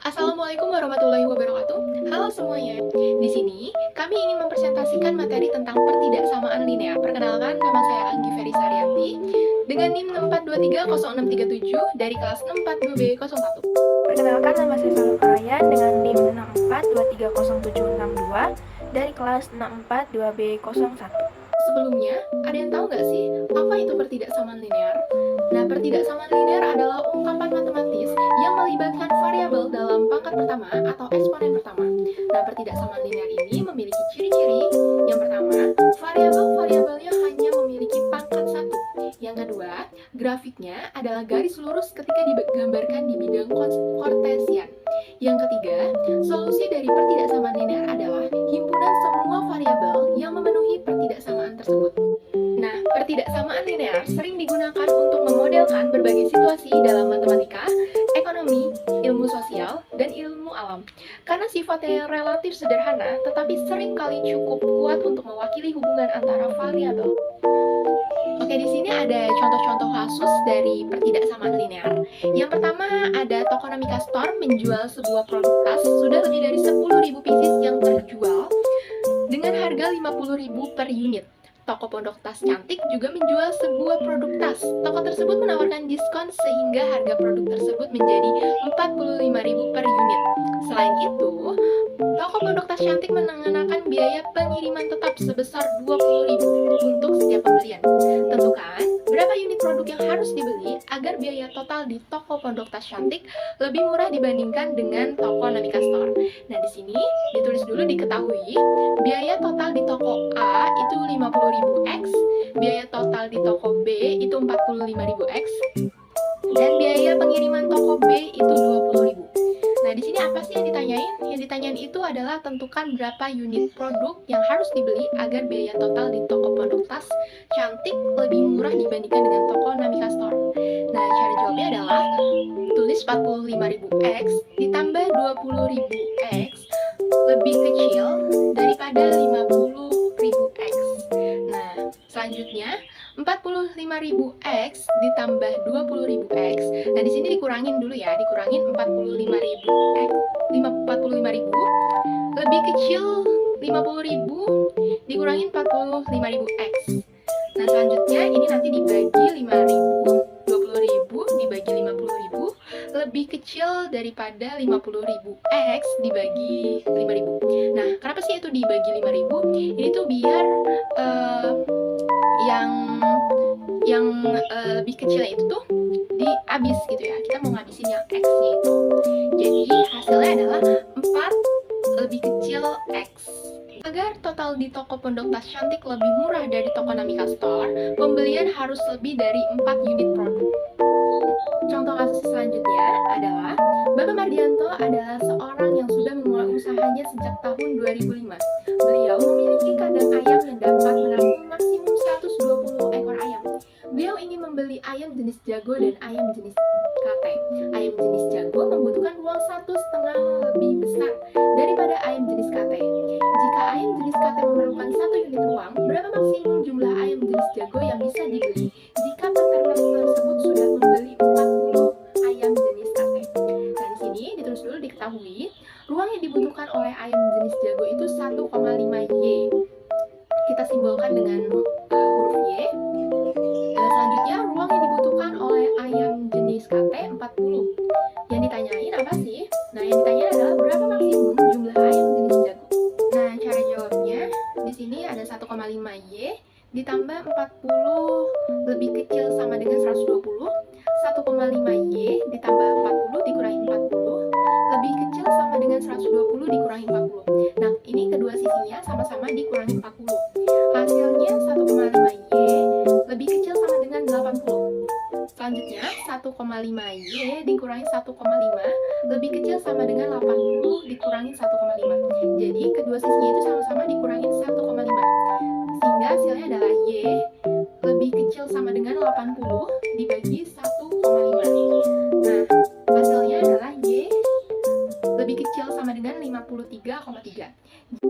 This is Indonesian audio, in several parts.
Assalamualaikum warahmatullahi wabarakatuh. Halo semuanya. Di sini kami ingin mempresentasikan materi tentang pertidaksamaan linear. Perkenalkan, nama saya Anggi Ferry Saryanti dengan NIM 6423067 dari kelas 642B01. Perkenalkan, nama saya Salma Ryan dengan NIM 642300762 dari kelas 642B01. Sebelumnya, ada yang tahu nggak sih apa itu pertidaksamaan linear? Nah, pertidaksamaan linear adalah ungkapan matematis yang melibatkan variabel dalam pangkat pertama atau eksponen pertama. Nah, pertidaksamaan linear ini memiliki ciri-ciri. Yang pertama, variabel-variabelnya hanya memiliki pangkat satu. Yang kedua, grafiknya adalah garis lurus ketika digambarkan di bidang kartesian. Yang ketiga, solusi dari pertidaksamaan linear adalah himpunan semua variabel yang memenuhi pertidaksamaan tersebut. Nah, pertidaksamaan linear sering digunakan untuk memodelkan berbagai situasi dalam matematika, ekonomi, ilmu sosial, dan ilmu alam. Karena sifatnya yang relatif sederhana, tetapi seringkali cukup kuat untuk mewakili hubungan antara variabel. Oke, di sini ada contoh-contoh kasus dari pertidaksamaan linear. Yang pertama, ada Tokonomika Store menjual sebuah produk tas sudah lebih dari 10.000 pieces yang terjual dengan harga 50.000 per unit. Toko pondok tas cantik juga menjual sebuah produk tas. Toko tersebut menawarkan diskon sehingga harga produk tersebut menjadi 45.000 per unit. Selain itu, toko pondok tas cantik mengenakan biaya pengiriman tetap sebesar 20.000 untuk setiap pembelian. Tentukan berapa unit produk yang harus dibeli agar biaya total di toko pondok tas cantik lebih murah dibandingkan dengan toko Namika Store. Nah, di sini ditulis dulu diketahui biaya total di toko A itu 50.000 X, biaya total di toko B itu 45.000 X, dan biaya pengiriman toko B itu 20.000. Nah, di sini apa sih yang ditanyain? Yang ditanyain itu adalah tentukan berapa unit produk yang harus dibeli agar biaya total di toko pondok tas cantik lebih murah dibandingkan dengan toko Namika Store. Nah, cara jawabnya adalah tulis 45.000 X ditambah 20.000 X lebih kecil daripada 50.000 X. Nah, selanjutnya 45.000 X ditambah 20.000 X. Nah, di sini dikurangin dulu ya, dikurangin 45.000 X, 45.000 lebih kecil 50.000 dikurangin 45.000 X. Nah, selanjutnya ini nanti dibagi 5.000, 20.000 dibagi 50.000 lebih kecil daripada 50.000 X dibagi 5.000. Nah, kenapa sih itu dibagi 5.000? Ini tuh biar lebih kecilnya itu tuh dihabis gitu ya. Kita mau ngabisin yang X-nya itu. Jadi hasilnya adalah 4 lebih kecil X. Agar total di toko pondok tas cantik lebih murah dari toko Namika Store, pembelian harus lebih dari 4 unit produk. Contoh kasus selanjutnya adalah Bapak Mardianto adalah seorang yang sudah memulai usahanya sejak tahun 2005. Beliau memiliki kandang ayam yang dapat menampung maksimum 120 ekor ayam. Beliau ingin membeli ayam jenis jago dan ayam jenis kate. Ayam jenis jago membutuhkan ruang 1,5 lebih besar daripada ayam jenis kate. Jika ayam jenis kate memerlukan 1 unit ruang, berapa maksimum jumlah ayam jenis jago yang bisa dibeli jika peternak tersebut sudah membeli 40 ayam jenis kate? Nah, di sini ditulis dulu diketahui, ruang yang dibutuhkan oleh ayam jenis jago itu 1,5 Y. Kita simbolkan dengan huruf Y. Selanjutnya, ruang yang dibutuhkan oleh ayam jenis kate 40. Yang ditanyain apa sih? Nah, yang ditanyain adalah berapa maksimum jumlah ayam jenis jago. Nah, cara jawabnya di sini ada 1,5 Y ditambah 40 lebih kecil sama dengan 120. 1,5 Y ditambah 40 dikurangi 40 lebih kecil sama dengan 120 dikurangi 40. Nah, ini kedua sisinya sama-sama dikurangi 40. Hasilnya 1,5 Y lebih kecil sama dengan 80. Selanjutnya 1,5 Y dikurangi 1,5 lebih kecil sama dengan 80 dikurangi 1,5. Jadi kedua sisinya itu sama-sama dikurangi 1,5. Sehingga hasilnya adalah Y lebih kecil sama dengan 80 dibagi 1,5. Nah, hasilnya adalah Y lebih lebih kecil sama dengan 53,3.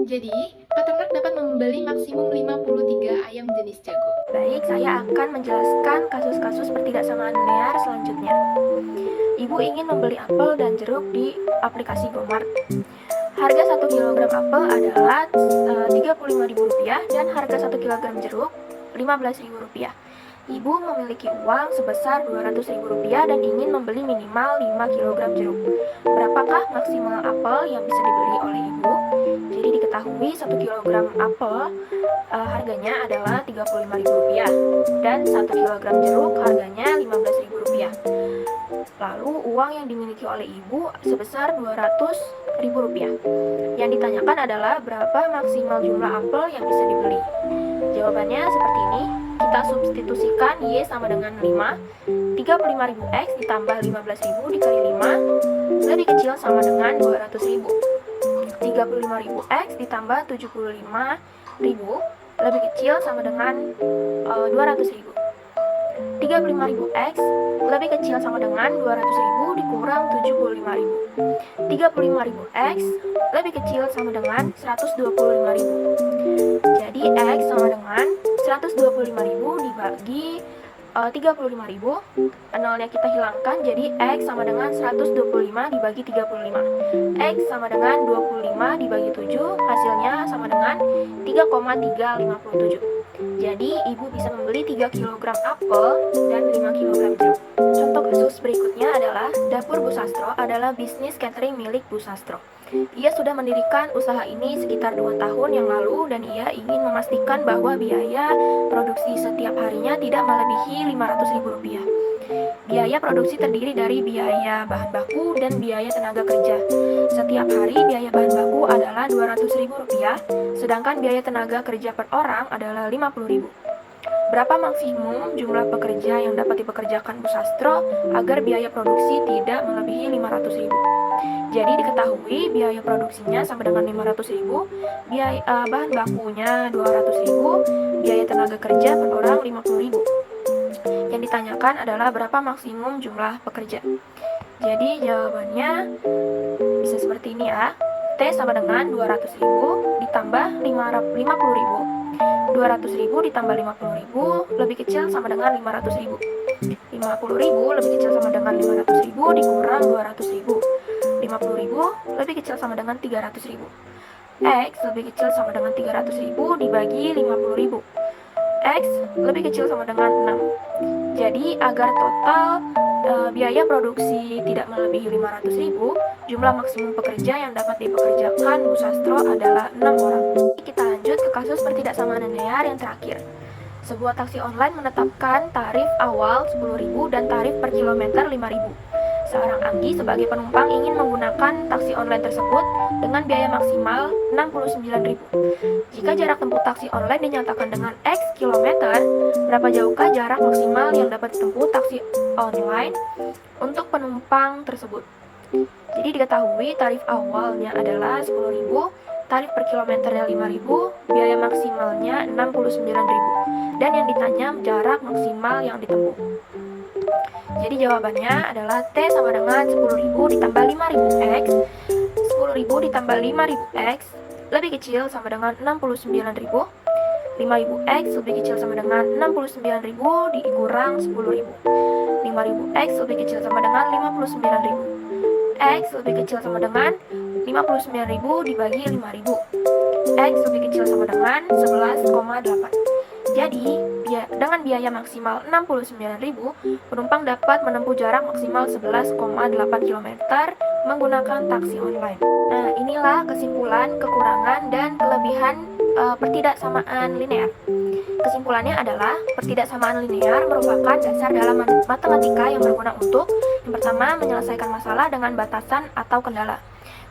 Jadi, peternak dapat membeli maksimum 53 ayam jenis jago. Baik, saya akan menjelaskan kasus-kasus pertidaksamaan linear selanjutnya. Ibu ingin membeli apel dan jeruk di aplikasi Gomart. Harga 1 kg apel adalah Rp35.000 dan harga 1 kg jeruk Rp15.000. Ibu memiliki uang sebesar Rp200.000 dan ingin membeli minimal 5 kg jeruk. Berapakah maksimal apel yang bisa dibeli oleh ibu? Jadi diketahui 1 kg apel harganya adalah Rp35.000 dan 1 kg jeruk harganya Rp15.000. Lalu uang yang dimiliki oleh ibu sebesar Rp200.000. Yang ditanyakan adalah berapa maksimal jumlah apel yang bisa dibeli. Jawabannya seperti ini. Kita substitusikan Y sama dengan 5. 35.000X ditambah 15.000 dikali 5 lebih kecil sama dengan 200.000. 35.000X ditambah 75.000 lebih kecil sama dengan 200.000. 35.000X lebih kecil sama dengan 200.000 dikurang 75.000. 35.000X lebih kecil sama dengan 125.000. Jadi X sama dengan 125.000 dibagi 35.000. Nolnya kita hilangkan, jadi X sama dengan 125 dibagi 35. X sama dengan 25 dibagi 7, hasilnya sama dengan 3,357. Jadi ibu bisa membeli 3 kg apel dan 5 kg jeruk. Contoh kasus berikutnya adalah dapur Bu Sastro adalah bisnis catering milik Bu Sastro. Ia sudah mendirikan usaha ini sekitar 2 tahun yang lalu dan ia ingin memastikan bahwa biaya produksi setiap harinya tidak melebihi Rp500.000. Biaya produksi terdiri dari biaya bahan baku dan biaya tenaga kerja. Setiap hari biaya bahan baku adalah Rp200.000, sedangkan biaya tenaga kerja per orang adalah Rp50.000. Berapa maksimum jumlah pekerja yang dapat dipekerjakan Bu Sastro agar biaya produksi tidak melebihi Rp500.000? Jadi diketahui biaya produksinya sama dengan Rp500.000, biaya bahan bakunya Rp200.000, biaya tenaga kerja per orang Rp50.000. Yang ditanyakan adalah berapa maksimum jumlah pekerja. Jadi jawabannya bisa seperti ini ya. T sama dengan 200.000 ditambah 50.000. 200.000 ditambah 50.000 lebih kecil sama dengan 500.000. 50.000 lebih kecil sama dengan 500.000 dikurang 200.000. 50.000 lebih kecil sama dengan 300.000. X lebih kecil sama dengan 300.000 dibagi 50.000. X lebih kecil sama dengan 6. Jadi agar total biaya produksi tidak melebihi Rp500.000, jumlah maksimum pekerja yang dapat dipekerjakan Bu Sastro adalah 6 orang. Kita lanjut ke kasus pertidaksamaan linear yang terakhir. Sebuah taksi online menetapkan tarif awal Rp10.000 dan tarif per kilometer Rp5.000. Seorang Anggi sebagai penumpang ingin menggunakan taksi online tersebut dengan biaya maksimal Rp69.000. Jika jarak tempuh taksi online dinyatakan dengan X kilometer, berapa jauhkah jarak maksimal yang dapat ditempuh taksi online untuk penumpang tersebut? Jadi diketahui tarif awalnya adalah Rp10.000, tarif per kilometernya Rp5.000, biaya maksimalnya Rp69.000, dan yang ditanya jarak maksimal yang ditempuh. Jadi jawabannya adalah T sama dengan 10.000 ditambah 5.000X. 10.000 ditambah 5.000X lebih kecil sama dengan 69.000. 5.000X lebih kecil sama dengan 69.000 dikurang 10.000. 5.000X lebih kecil sama dengan 59.000. X lebih kecil sama dengan 59.000 dibagi 5.000. X lebih kecil sama dengan 11,8. Jadi, dengan biaya maksimal Rp69.000, penumpang dapat menempuh jarak maksimal 11,8 km menggunakan taksi online. Nah, inilah kesimpulan, kekurangan, dan kelebihan pertidaksamaan linear. Kesimpulannya adalah pertidaksamaan linear merupakan dasar dalam matematika yang berguna untuk yang pertama, menyelesaikan masalah dengan batasan atau kendala.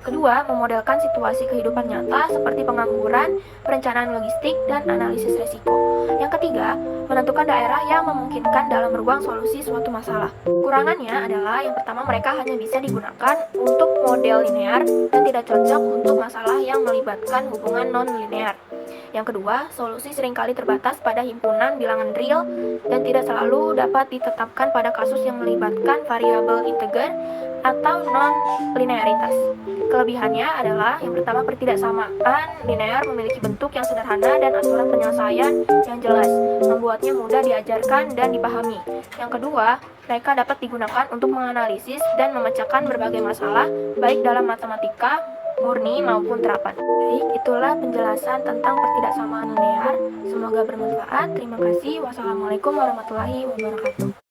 Kedua, memodelkan situasi kehidupan nyata seperti pengangguran, perencanaan logistik, dan analisis resiko. Yang ketiga, menentukan daerah yang memungkinkan dalam beruang solusi suatu masalah. Kurangannya adalah yang pertama mereka hanya bisa digunakan untuk model linear dan tidak cocok untuk masalah yang melibatkan hubungan non-linear. Yang kedua, solusi seringkali terbatas pada himpunan bilangan real dan tidak selalu dapat ditetapkan pada kasus yang melibatkan variabel integer atau non-linearitas. Kelebihannya adalah yang pertama, pertidaksamaan linear memiliki bentuk yang sederhana dan aturan penyelesaian yang jelas, membuatnya mudah diajarkan dan dipahami. Yang kedua, mereka dapat digunakan untuk menganalisis dan memecahkan berbagai masalah, baik dalam matematika murni maupun terapan. Baik, itulah penjelasan tentang pertidaksamaan linear. Semoga bermanfaat. Terima kasih. Wassalamualaikum warahmatullahi wabarakatuh.